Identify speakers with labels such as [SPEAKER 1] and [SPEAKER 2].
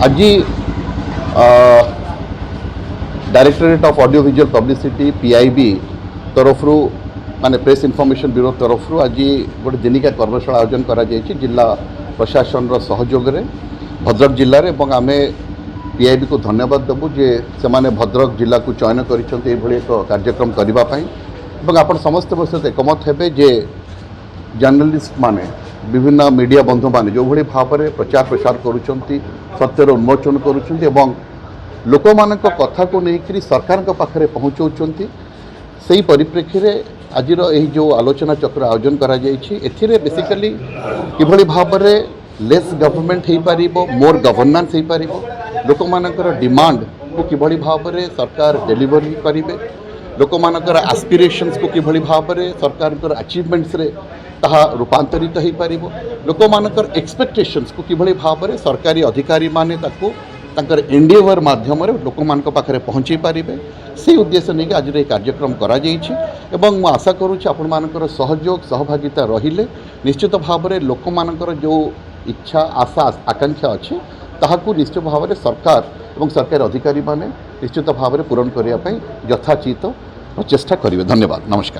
[SPEAKER 1] आज directorate of audio visual publicity PIB तरफ माने प्रेस इनफॉरमेशन ब्यूरो तरफ आज गोटे दिनिका कर्मशाला आयोजन करा जिला प्रशासन सहयोग में भद्रक जिले में आम पीआईबी को धन्यवाद देवु जे से भद्रक जिला को चयन कर एक कार्यक्रम करने आप समस्त सहित एकमत हे जे जर्नलिस्ट माने विभिन्न मीडिया बंधु माने जो भाई भाव में प्रचार प्रसार करुँच सत्यर उन्मोचन करुँच लोक मान कथा को लेकर सरकार पाखे पहुँचाऊँच से परिप्रेक्षी में आज जो आलोचना चक्र आयोजन करा बेसिकली किभली भाव में लेस गवर्नमेंट हो पार मोर गवर्नेंस हो पार लोक मानकर डिमांड को किभली भाव में सरकार डेलीवर हो पारे लोक मानकर एस्पिरेशंस को किभली भाव में सरकार अचीवमेंट्स रे ताहा रूपांतरित हो पार लोक मानकर एक्सपेक्टेशंस को किभली भाव में सरकारी अधिकारी माने ताको तांकर एंडिवर माध्यम लोक मान पाखे पहुँचे पारे से उद्देश्य नहीं आज ये कार्यक्रम करा एवं आशा करुँच आपण मानकर सहयोग सहभागिता रहिले निश्चित भाव में लोक मानकर जो इच्छा आशा आकांक्षा अच्छी ताहाकू निश्चित भाव में सरकार और सरकारी अधिकारी माने निश्चित भाव में पूरण करने यथाचित प्रचेषा करेंगे। धन्यवाद। नमस्कार।